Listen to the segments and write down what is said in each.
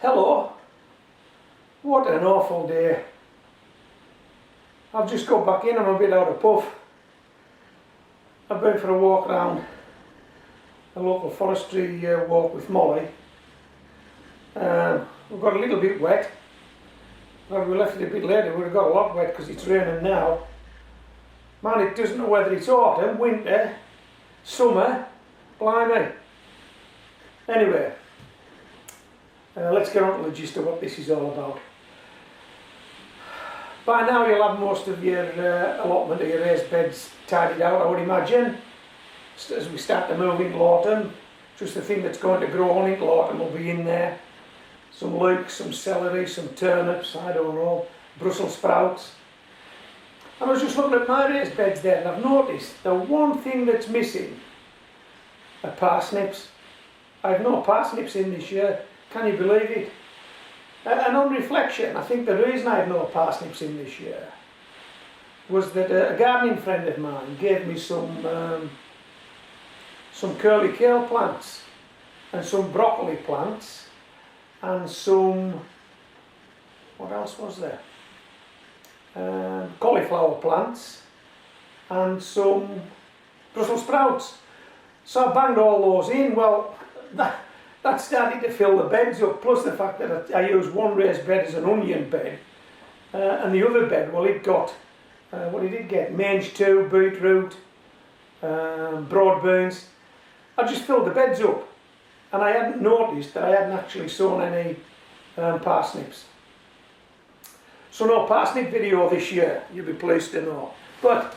Hello, what an awful day. I've just got back in, I'm a bit out of puff. I've been for a walk around a local forestry walk with Molly. We've got a little bit wet. Well, we left it a bit later, we've got a lot wet because it's raining now. Man, it doesn't know whether it's autumn, winter, summer, blimey. Anyway, let's get on to the gist of what this is all about. By now you'll have most of your allotment of your raised beds tidied out, I would imagine. As we start to move into autumn, just the thing that's going to grow on into autumn will be in there. Some leeks, some celery, some turnips, I don't know, Brussels sprouts. And I was just looking at my raised beds there and I've noticed the one thing that's missing are parsnips. I have no parsnips in this year, can you believe it? And on reflection, I think the reason I have no parsnips in this year was that a gardening friend of mine gave me some curly kale plants and some broccoli plants and some, what else was there? Cauliflower plants and some Brussels sprouts. So I banged all those in. Well, that started to fill the beds up, plus the fact that I used one raised bed as an onion bed, and the other bed, well, it got, what did it get? Mange too, beetroot, broad beans. I just filled the beds up, and I hadn't noticed that I hadn't actually sown any parsnips. So no parsnip video this year, you'll be pleased to know. But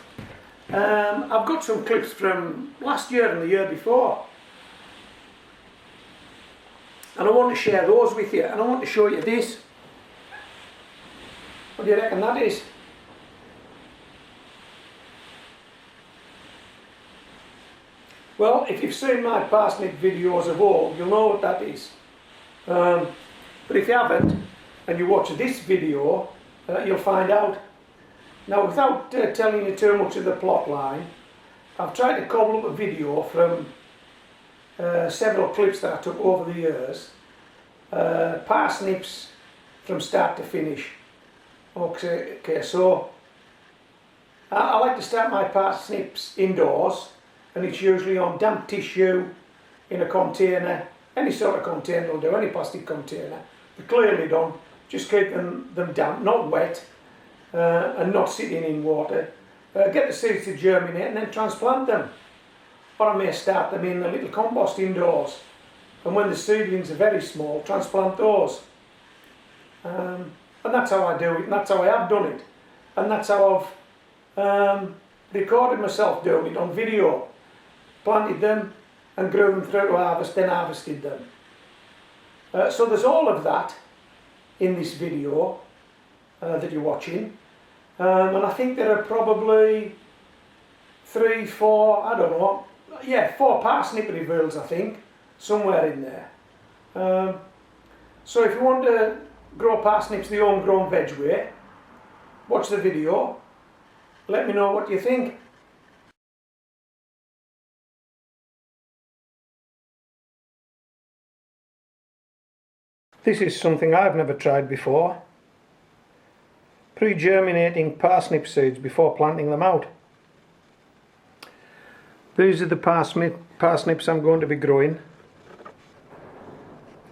I've got some clips from last year and the year before. And I want to share those with you, and I want to show you this. What do you reckon that is? Well, if you've seen my parsnip videos of old, you'll know what that is. But if you haven't, and you watch this video, you'll find out. Now, without telling you too much of the plot line, I've tried to cobble up a video from several clips that I took over the years, parsnips from start to finish. Okay, so I like to start my parsnips indoors, and it's usually on damp tissue in a container, any sort of container will do, any plastic container. They're clearly done, just keep them damp, not wet, and not sitting in water. Get the seeds to germinate and then transplant them. Or I may start them in a little compost indoors, and when the seedlings are very small, transplant those. And that's how I do it, and that's how I have done it, and that's how I've recorded myself doing it on video. Planted them and grew them through to harvest, then harvested them. So there's all of that in this video that you're watching, and I think there are probably 3, 4, I don't know, yeah, 4 parsnip reveals, I think, somewhere in there. So if you want to grow parsnips the homegrown veg way, watch the video, let me know what you think. This is something I've never tried before. Pre-germinating parsnip seeds before planting them out. These are the parsnips I'm going to be growing,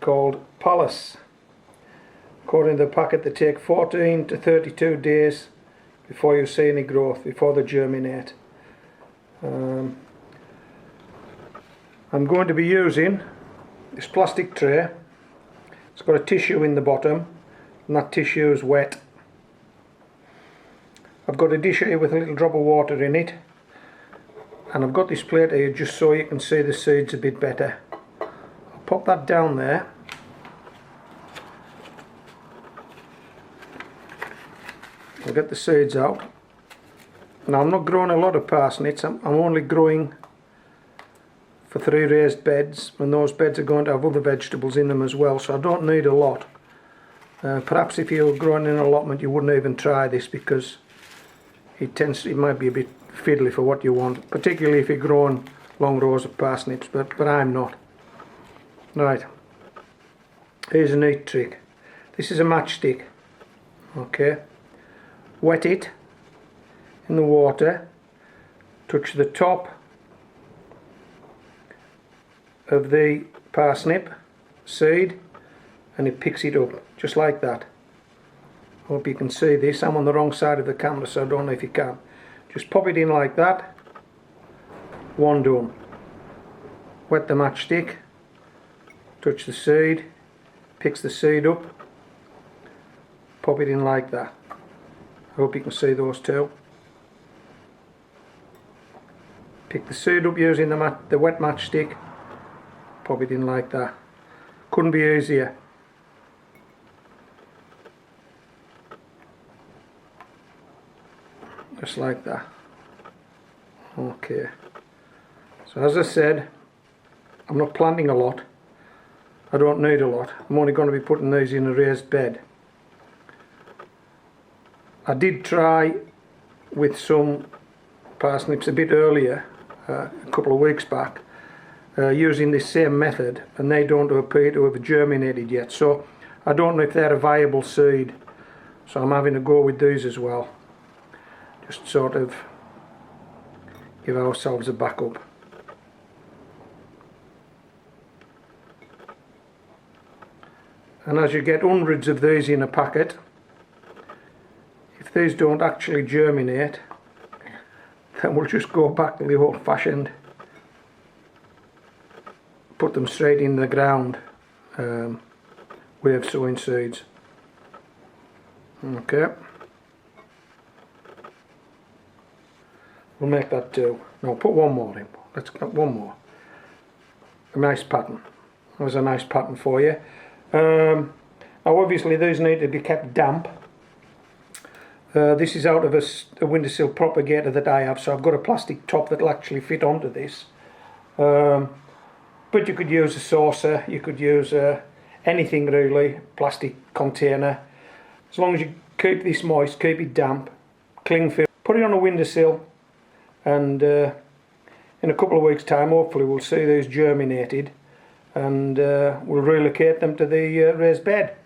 called Pallas. According to the packet, they take 14 to 32 days before you see any growth, before they germinate. I'm going to be using this plastic tray. It's got a tissue in the bottom, and that tissue is wet. I've got a dish here with a little drop of water in it, and I've got this plate here just so you can see the seeds a bit better. I'll pop that down there. I'll get the seeds out. Now, I'm not growing a lot of parsnips, I'm only growing for 3 raised beds, and those beds are going to have other vegetables in them as well, so I don't need a lot. Perhaps if you were growing in an allotment you wouldn't even try this, because it might be a bit fiddly for what you want, particularly if you're growing long rows of parsnips, but I'm not. Right, Here's a neat trick. This is a matchstick. Okay, wet it in the water, touch the top of the parsnip seed and it picks it up just like that. Hope you can see this. I'm on the wrong side of the camera, so I don't know if you can. Just pop it in like that. One done. Wet the matchstick, touch the seed, picks the seed up, pop it in like that. I hope you can see those two. Pick the seed up using the wet matchstick, pop it in like that. Couldn't be easier. Just like that. Okay. So as I said, I'm not planting a lot. I don't need a lot. I'm only going to be putting these in a raised bed. I did try with some parsnips a bit earlier, a couple of weeks back, using this same method, and they don't appear to have germinated yet. So I don't know if they're a viable seed. So I'm having a go with these as well. Just sort of give ourselves a backup. And as you get hundreds of these in a packet, if these don't actually germinate, then we'll just go back to the old-fashioned, put them straight in the ground way of sowing seeds. Okay, we'll make that two. No, put one more in. Let's get one more. A nice pattern. That was a nice pattern for you. Now obviously these need to be kept damp. This is out of a windowsill propagator that I have, so I've got a plastic top that will actually fit onto this. But you could use a saucer, you could use anything really, plastic container. As long as you keep this moist, keep it damp, cling film, put it on a windowsill, and in a couple of weeks time hopefully we'll see these germinated, and we'll relocate them to the raised bed.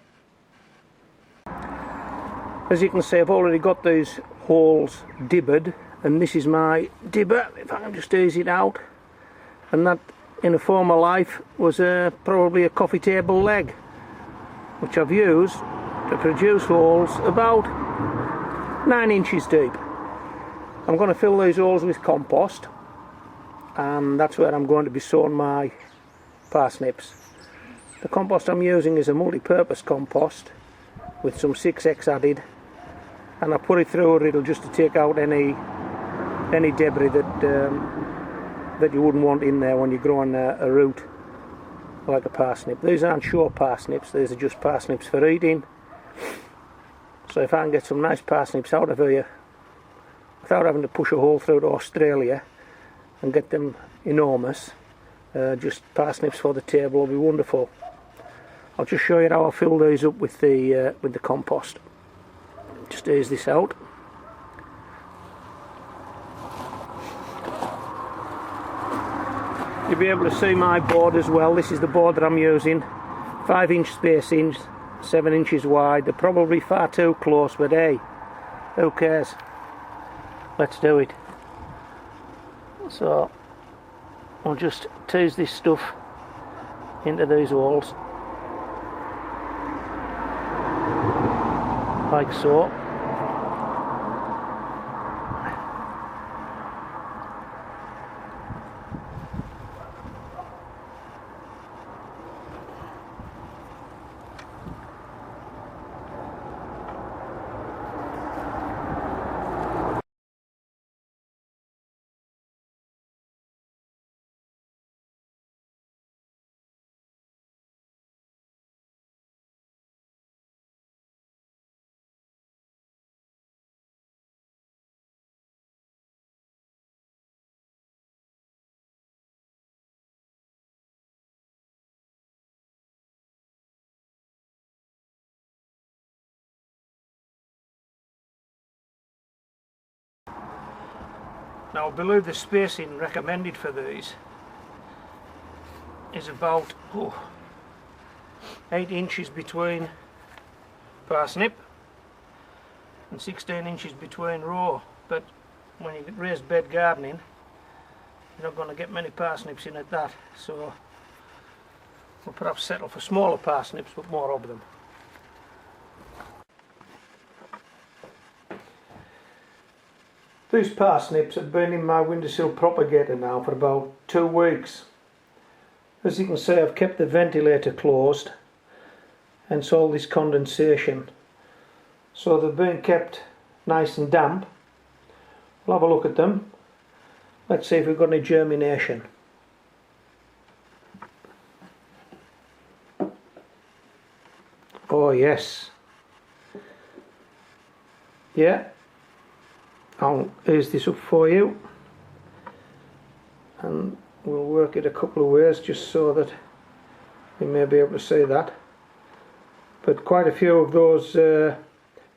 As you can see, I've already got these holes dibbered, and this is my dibber, if I can just ease it out. And that in a former life was probably a coffee table leg, which I've used to produce holes about 9 inches deep. I'm going to fill these holes with compost, and that's where I'm going to be sowing my parsnips. The compost I'm using is a multi-purpose compost with some 6X added, and I put it through a riddle just to take out any debris that you wouldn't want in there when you're growing a root like a parsnip. These aren't sure parsnips, these are just parsnips for eating. So if I can get some nice parsnips out of here without having to push a hole through to Australia and get them enormous, just parsnips for the table will be wonderful. I'll just show you how I fill these up with the compost. Just ease this out. You'll be able to see my board as well. This is the board that I'm using. 5-inch spacings, 7 inches wide. They're probably far too close, but hey, who cares? Let's do it. So I'll just tease this stuff into these holes like so. Now I believe the spacing recommended for these is about 8 inches between parsnip and 16 inches between row, but when you get raised bed gardening you're not going to get many parsnips in at that, so we'll perhaps settle for smaller parsnips but more of them. These parsnips have been in my windowsill propagator now for about 2 weeks. As you can see, I've kept the ventilator closed, hence all this condensation. So they've been kept nice and damp. We'll have a look at them. Let's see if we've got any germination. Oh yes. Yeah. I'll ease this up for you. And we'll work it a couple of ways just so that you may be able to see that. But quite a few of those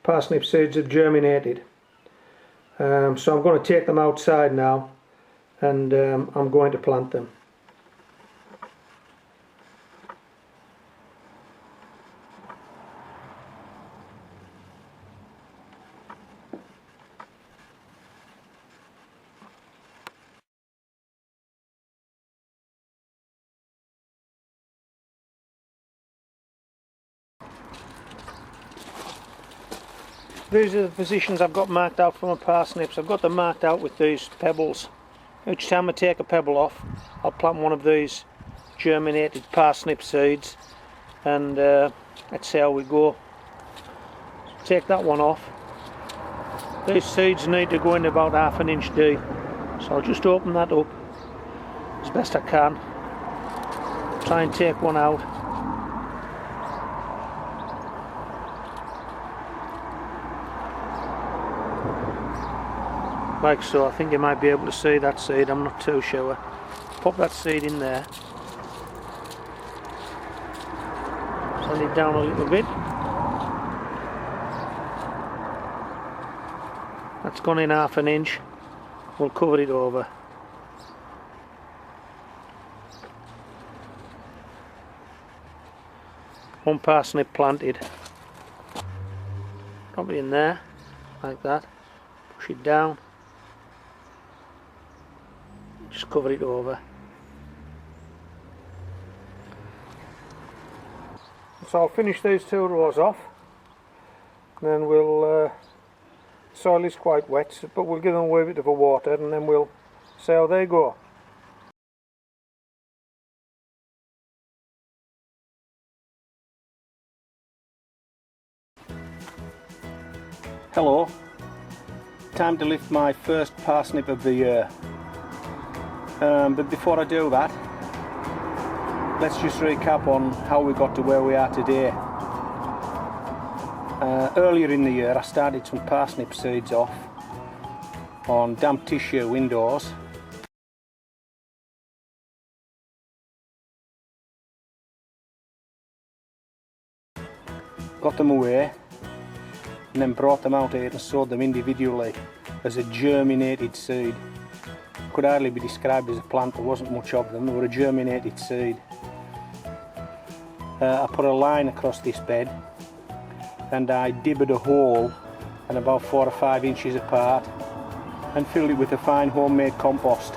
parsnip seeds have germinated. So I'm going to take them outside now and I'm going to plant them. These are the positions I've got marked out for my parsnips. I've got them marked out with these pebbles. Each time I take a pebble off, I'll plant one of these germinated parsnip seeds, and let's see how we go. Take that one off. These seeds need to go in about 1/2 inch deep, so I'll just open that up as best I can. Try and take one out. Like so. I think you might be able to see that seed, I'm not too sure. Pop that seed in there. Send it down a little bit. That's gone in 1/2 inch. We'll cover it over. One parsnip planted. Drop it in there, like that. Push it down. Just cover it over. So I'll finish these 2 rows off, and then we'll soil is quite wet, but we'll give them a wee bit of a water and then we'll see how they go. Hello, time to lift my first parsnip of the year. But before I do that, let's just recap on how we got to where we are today. Earlier in the year I started some parsnip seeds off on damp tissue indoors. Got them away and then brought them out here and sowed them individually as a germinated seed. Could hardly be described as a plant, there wasn't much of them, they were a germinated seed. I put a line across this bed and I dibbered a hole and about 4 or 5 inches apart and filled it with a fine homemade compost.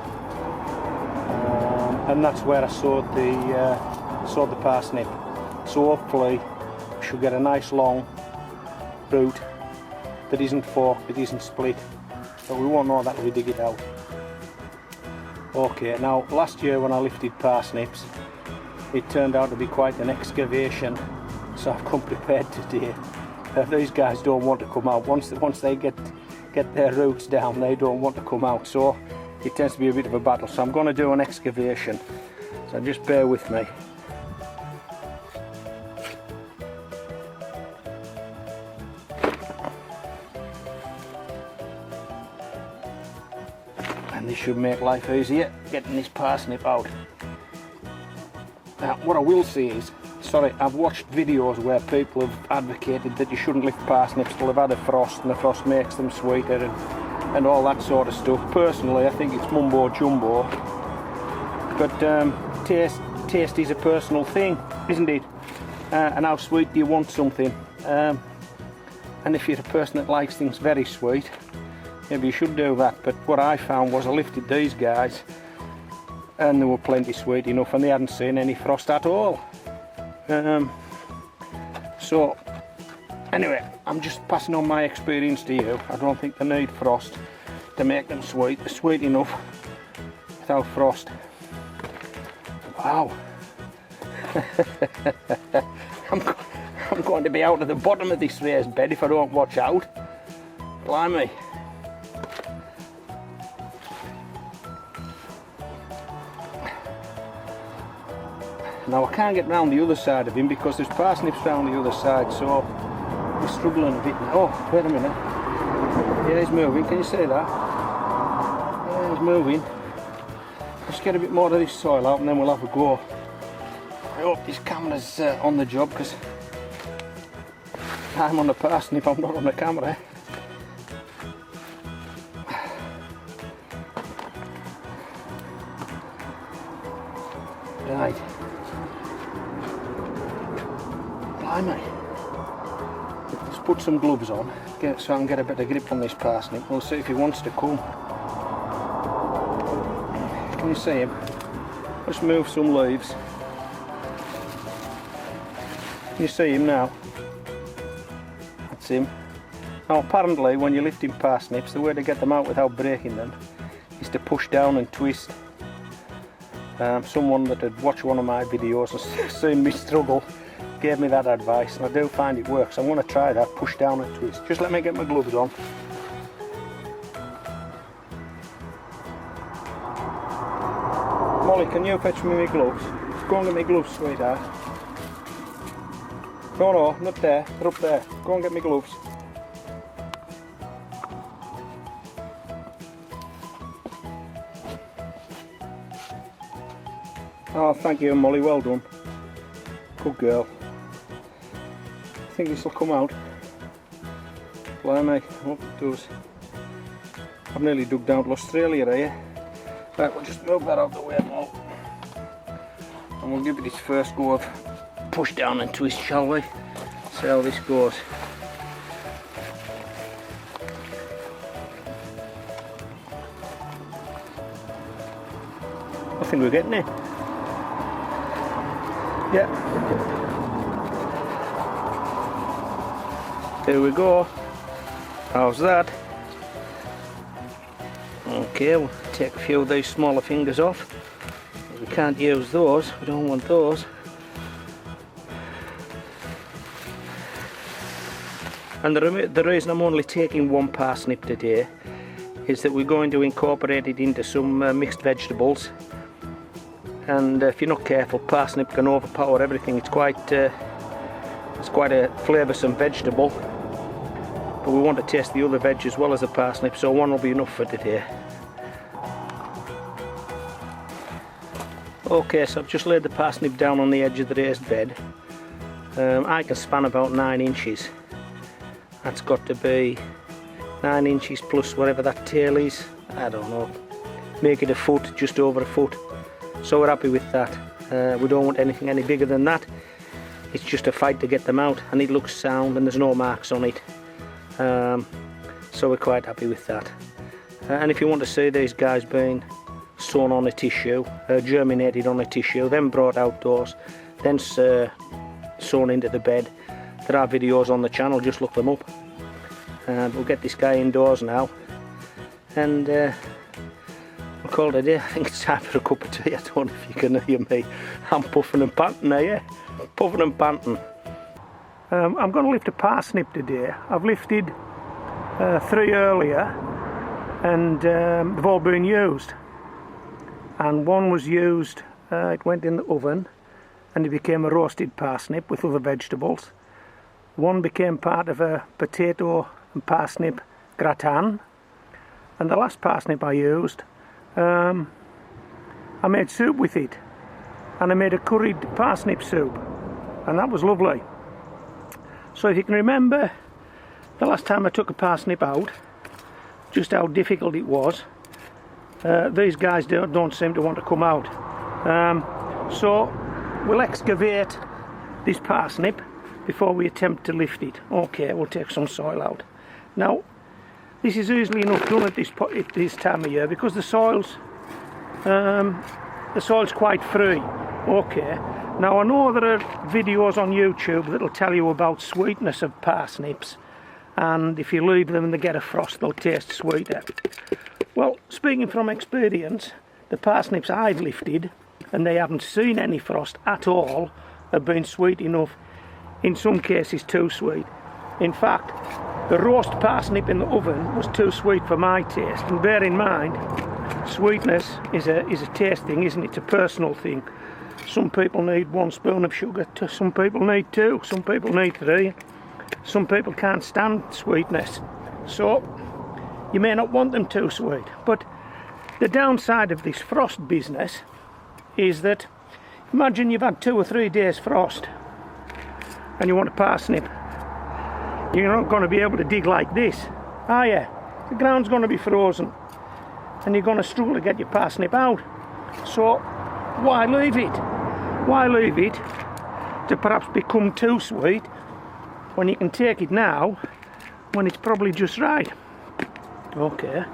And that's where I sowed the parsnip. So hopefully we should get a nice long root that isn't forked, that isn't split, but we won't know that when we dig it out. Okay, now last year when I lifted parsnips, it turned out to be quite an excavation, so I've come prepared today. These guys don't want to come out. Once they get their roots down, they don't want to come out, so it tends to be a bit of a battle. So I'm going to do an excavation, so just bear with me. And this should make life easier, getting this parsnip out. Now, what I will say is, I've watched videos where people have advocated that you shouldn't lift parsnips till they've had a frost, and the frost makes them sweeter and all that sort of stuff. Personally, I think it's mumbo jumbo, but taste is a personal thing, isn't it? and how sweet do you want something. And if you're a person that likes things very sweet, maybe you should do that. But what I found was I lifted these guys and they were plenty sweet enough, and they hadn't seen any frost at all. So anyway, I'm just passing on my experience to you. I don't think they need frost to make them sweet. They're sweet enough without frost. Wow. I'm going to be out at the bottom of this raised bed if I don't watch out. Blimey. Now I can't get round the other side of him because there's parsnips round the other side, so we're struggling a bit now. Oh, wait a minute. Yeah, he's moving. Can you see that? Yeah, he's moving. Let's get a bit more of this soil out and then we'll have a go. I hope this camera's on the job, because I'm on the parsnip, I'm not on the camera. Right. Blimey. Let's put some gloves on so I can get a bit of grip on this parsnip. We'll see if he wants to come. Can you see him? Let's move some leaves. Can you see him now? That's him. Now apparently when you're lifting parsnips, the way to get them out without breaking them is to push down and twist. Someone that had watched one of my videos and seen me struggle gave me that advice, and I do find it works. I'm going to try that, push down and twist. Just let me get my gloves on. Molly, can you fetch me my gloves? Go and get my gloves, sweetheart. No, not there, they're up there. Go and get my gloves. Oh, thank you, Molly, well done. Good girl. I think this will come out. Blimey, I hope it does. I've nearly dug down to Australia here. Right, we'll just move that out of the way now. And we'll give it its first go of push down and twist, shall we? See how this goes. I think we're getting it. Yeah. There we go. How's that? Okay, we'll take a few of these smaller fingers off. We can't use those, we don't want those. And the reason I'm only taking one parsnip today is that we're going to incorporate it into some mixed vegetables. And if you're not careful, parsnip can overpower everything. It's quite a flavoursome vegetable, but we want to taste the other veg as well as the parsnip, so one will be enough for today. Okay, so I've just laid the parsnip down on the edge of the raised bed. I can span about 9 inches. That's got to be 9 inches plus whatever that tail is. I don't know. Make it a foot, just over a foot. So we're happy with that. We don't want anything any bigger than that. It's just a fight to get them out, and it looks sound and there's no marks on it. So we're quite happy with that. And if you want to see these guys being sown on a tissue, germinated on a tissue, then brought outdoors, then sown into the bed, there are videos on the channel, just look them up. We'll get this guy indoors now, and we'll call it a day. I think it's time for a cup of tea. I don't know if you can hear me. I'm puffing and panting here, puffing and panting. I'm going to lift a parsnip today. I've lifted 3 earlier, and they've all been used. And one was used, it went in the oven, and it became a roasted parsnip with other vegetables. One became part of a potato and parsnip gratin, and the last parsnip I used, I made soup with it, and I made a curried parsnip soup, and that was lovely. So if you can remember the last time I took a parsnip out, just how difficult it was, these guys don't seem to want to come out. So we'll excavate this parsnip before we attempt to lift it. Okay, we'll take some soil out. Now, this is easily enough done at this time of year because the soil's quite free. Okay. Now I know there are videos on YouTube that'll tell you about sweetness of parsnips, and if you leave them and they get a frost, they'll taste sweeter. Well, speaking from experience, the parsnips I've lifted, and they haven't seen any frost at all, have been sweet enough. In some cases, too sweet. In fact, the roast parsnip in the oven was too sweet for my taste. And bear in mind, sweetness is a taste thing, isn't it? It's a personal thing. Some people need 1 spoon of sugar, some people need 2, some people need 3. Some people can't stand sweetness. So, you may not want them too sweet. But the downside of this frost business is that, imagine you've had 2 or 3 days frost and you want a parsnip. You're not going to be able to dig like this, are you? The ground's going to be frozen and you're going to struggle to get your parsnip out. So why leave it? Why leave it to perhaps become too sweet when you can take it now when it's probably just right? Okay,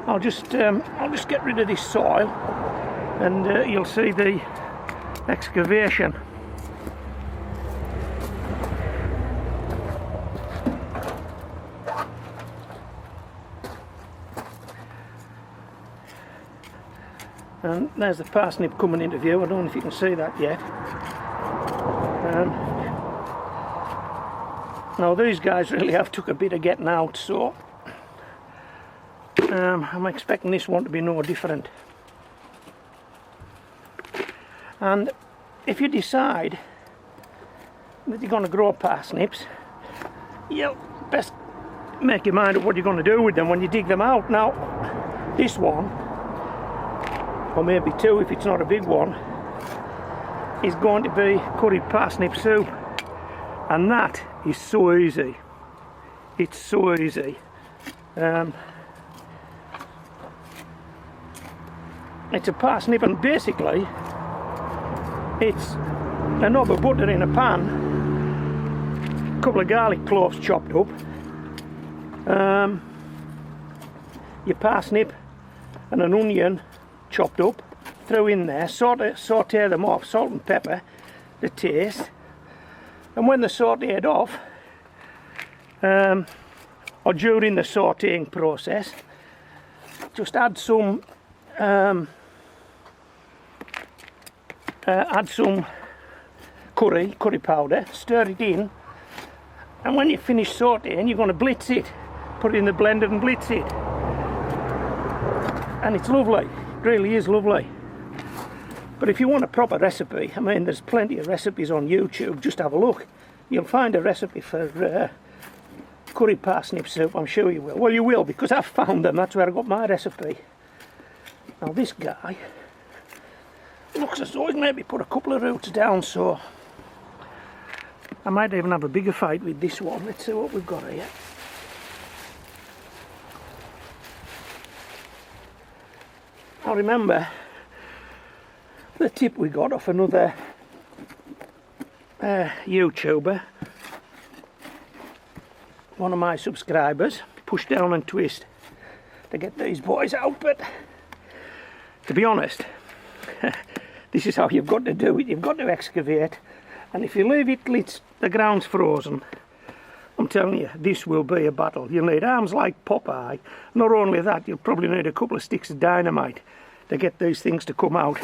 I'll just get rid of this soil and you'll see the excavation. And there's the parsnip coming into view. I don't know if you can see that yet. Now these guys really have took a bit of getting out, so I'm expecting this one to be no different. And if you decide that you're going to grow parsnips, you'll best make your mind up what you're going to do with them when you dig them out. Now this one, or maybe 2 if it's not a big one, is going to be curried parsnip soup, and that is so easy. It's so easy. It's a parsnip, and basically it's a knob of butter in a pan, a couple of garlic cloves chopped up, your parsnip and an onion chopped up, throw in there, saute them off, salt and pepper to taste, and when they're sauteed off, or during the sauteing process, just add some curry powder, stir it in, and when you finish sauteing, you're going to blitz it, put it in the blender and blitz it, and it's lovely. It really is lovely. But if you want a proper recipe, I mean, there's plenty of recipes on YouTube. Just have a look. You'll find a recipe for curry parsnip soup. I'm sure you will. Well, you will, because I've found them. That's where I got my recipe. Now this guy looks as though he's maybe put a couple of roots down, so I might even have a bigger fight with this one. Let's see what we've got here. Now remember the tip we got off another YouTuber, one of my subscribers, push down and twist to get these boys out, but to be honest, this is how you've got to do it. You've got to excavate, and if you leave it till the ground's frozen, I'm telling you, this will be a battle. You'll need arms like Popeye. Not only that, you'll probably need a couple of sticks of dynamite to get these things to come out.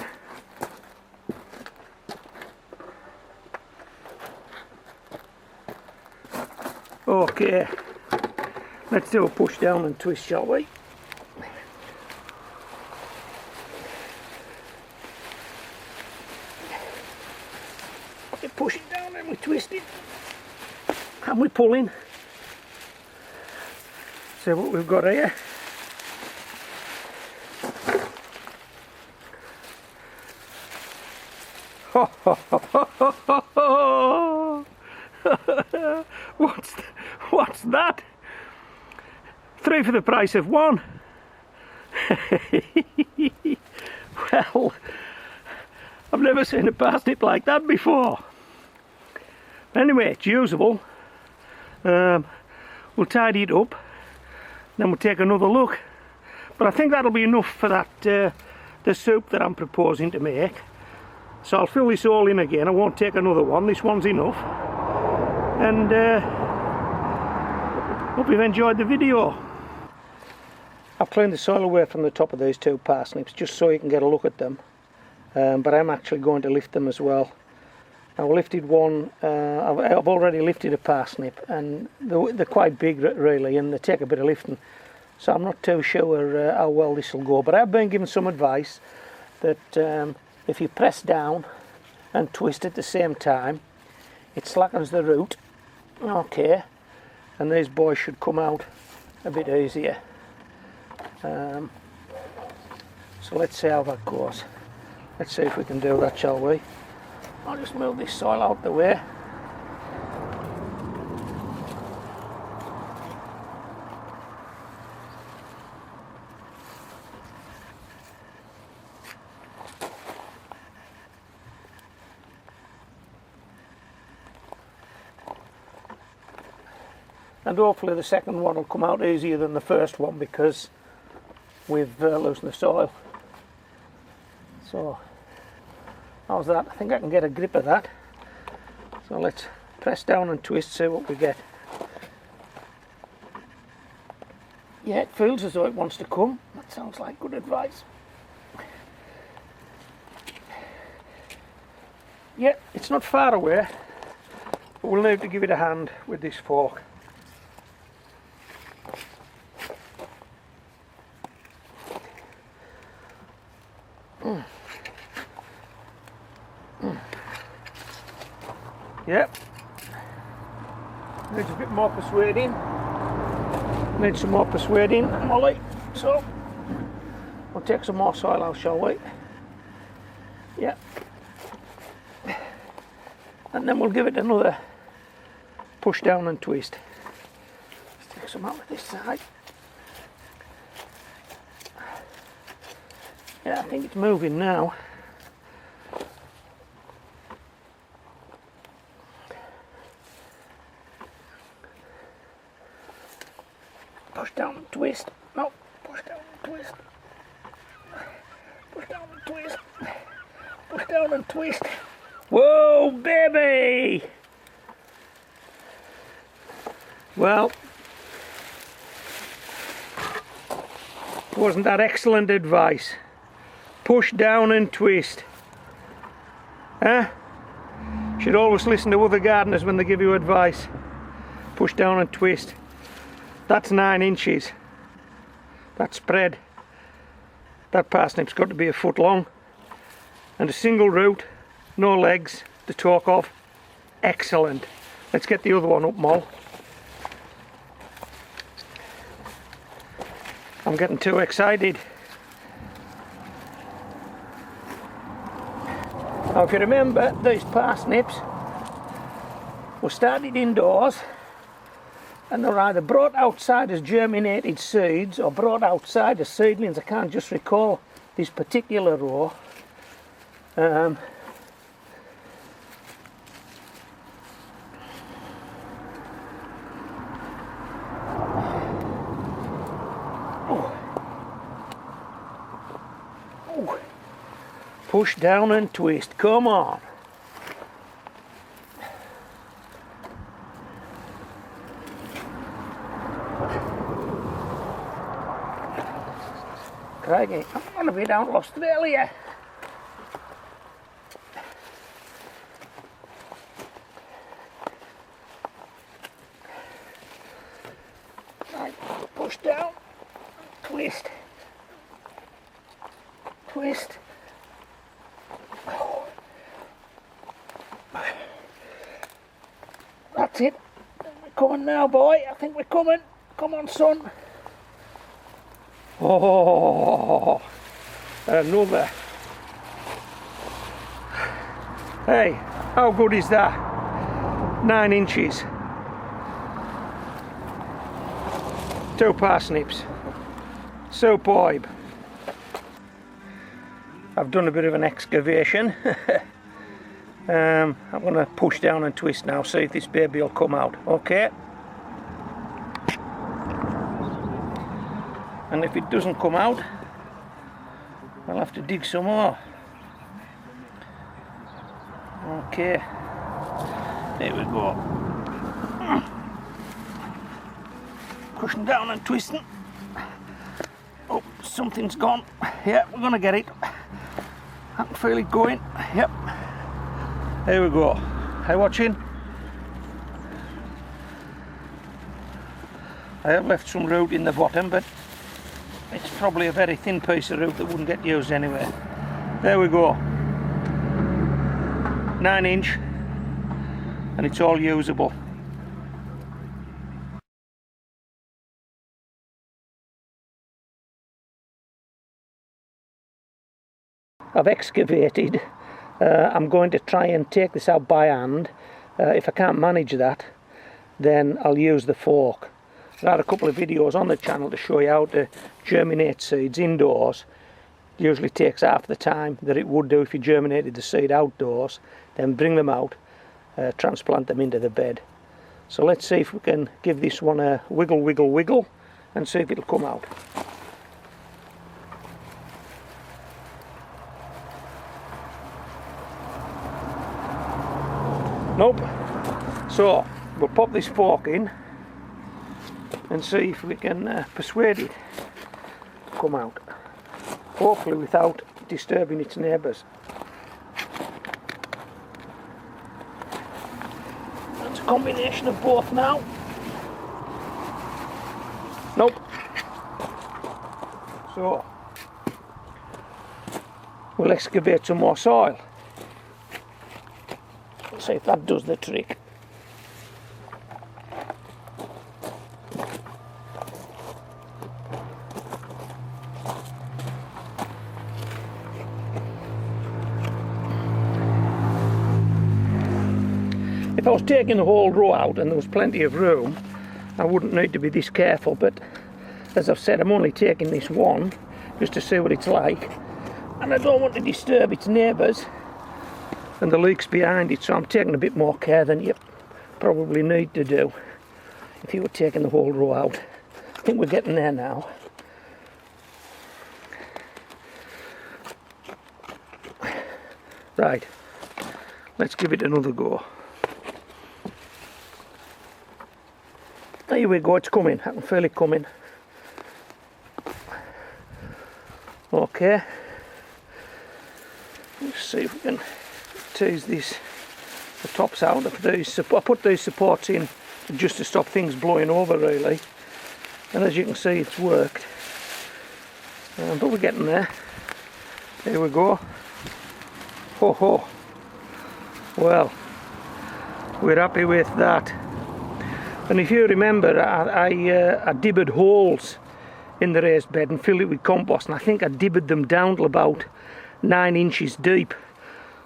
Okay, let's do a push down and twist, shall we? We push it down and we twist it, and we pull in. See what we've got here. Ho, ho, ho, ho, ho, ho. What's that? 3 for the price of 1. Well, I've never seen a parsnip like that before. Anyway, it's usable. We'll tidy it up, then we'll take another look. But I think that'll be enough for that the soup that I'm proposing to make. So I'll fill this all in again. I won't take another one. This one's enough. And hope you've enjoyed the video. I've cleaned the soil away from the top of these 2 parsnips just so you can get a look at them. But I'm actually going to lift them as well. I've lifted one. I've already lifted a parsnip, and they're quite big really, and they take a bit of lifting. So I'm not too sure how well this will go. But I've been given some advice that if you press down and twist at the same time, it slackens the root. Okay, and these boys should come out a bit easier. So let's see how that goes. Let's see if we can do that, shall we? I'll just move this soil out the way. And hopefully the second one will come out easier than the first one because we've loosened the soil. So how's that? I think I can get a grip of that. So let's press down and twist, see what we get. Yeah, it feels as though it wants to come. That sounds like good advice. Yeah, it's not far away, but we'll need to give it a hand with this fork. Yep, needs a bit more persuading, needs some more persuading, Molly, so we'll take some more soil out, shall we? Yep, and then we'll give it another push down and twist. Let's take some out of this side. Yeah, I think it's moving now. Push down and twist. No, push down and twist. Push down and twist. Push down and twist. Whoa, baby! Well, wasn't that excellent advice? Push down and twist. Huh? Should always listen to other gardeners when they give you advice. Push down and twist. That's 9 inches. That spread. That parsnip's got to be a foot long. And a single root, no legs to talk of. Excellent. Let's get the other one up, Moll. I'm getting too excited. Now if you remember, these parsnips were started indoors, and they're either brought outside as germinated seeds or brought outside as seedlings. I can't just recall this particular row. Oh. Oh. Push down and twist, come on. Crikey, I'm going to be down to Australia. Right, push down, twist, twist. Oh. That's it. We're coming now, boy. I think we're coming. Come on, son. Oh, another. Hey, how good is that? 9 inches. 2 parsnips. Superb. I've done a bit of an excavation. I'm going to push down and twist now, see if this baby will come out. Okay. And if it doesn't come out, I'll have to dig some more. Okay. There we go. Pushing down and twisting. Oh, something's gone. Yeah, we're going to get it. I can feel it going. Yep. There we go. Are you watching? I have left some root in the bottom, but it's probably a very thin piece of root that wouldn't get used anyway. There we go. 9-inch, and it's all usable. I've excavated. I'm going to try and take this out by hand. If I can't manage that, then I'll use the fork. There are a couple of videos on the channel to show you how to germinate seeds indoors. It usually takes half the time that it would do if you germinated the seed outdoors. Then bring them out, transplant them into the bed. So let's see if we can give this one a wiggle, wiggle, wiggle, and see if it'll come out. Nope. So we'll pop this fork in and see if we can persuade it to come out. Hopefully without disturbing its neighbours. That's a combination of both now. Nope. So we'll excavate some more soil. See if that does the trick. If I was taking the whole row out and there was plenty of room, I wouldn't need to be this careful, but as I've said, I'm only taking this one just to see what it's like, and I don't want to disturb its neighbours and the leaks behind it, so I'm taking a bit more care than you probably need to do if you were taking the whole row out. I think we're getting there now. Right, let's give it another go. There we go, it's coming. I can feel it coming. Okay, let's see if we can tease the tops out of these. I put these supports in just to stop things blowing over really, and as you can see it's worked, but we're getting there. There we go. Ho ho. Well, we're happy with that. And if you remember, I dibbered holes in the raised bed and filled it with compost, and I think I dibbered them down to about 9 inches deep.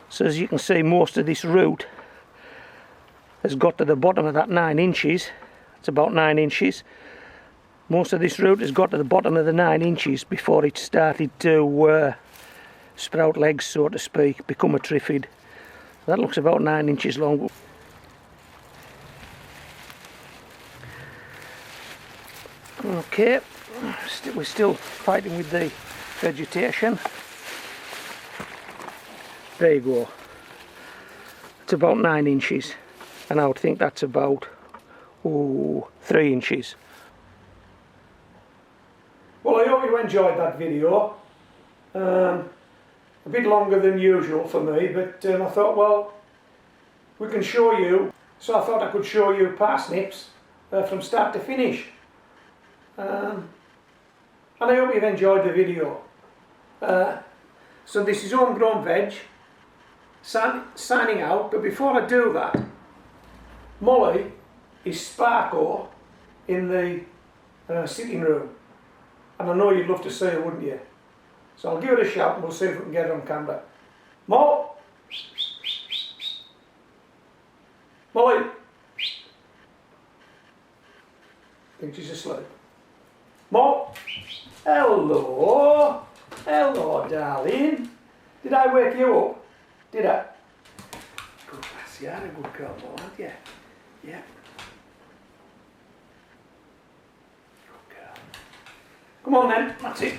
So as you can see, most of this root has got to the bottom of that 9 inches. It's about 9 inches. Most of this root has got to the bottom of the 9 inches before it started to sprout legs, so to speak, become a triffid. That looks about 9 inches long. Okay, we're still fighting with the vegetation. There you go. It's about 9 inches, and I would think that's about 3 inches. Well, I hope you enjoyed that video. A bit longer than usual for me, but I thought, well, we can show you. So I thought I could show you parsnips from start to finish. And I hope you've enjoyed the video. So this is homegrown veg. Signing out, but before I do that, Molly is Sparko in the sitting room, and I know you'd love to see her, wouldn't you? So I'll give it a shout and we'll see if we can get her on camera. Mo! Molly! I think she's asleep. Mo! Hello! Hello, darling. Did I wake you up? Did I? Yes, you are a good girl, though, aren't you? Yeah. Good girl. Come on then, that's it.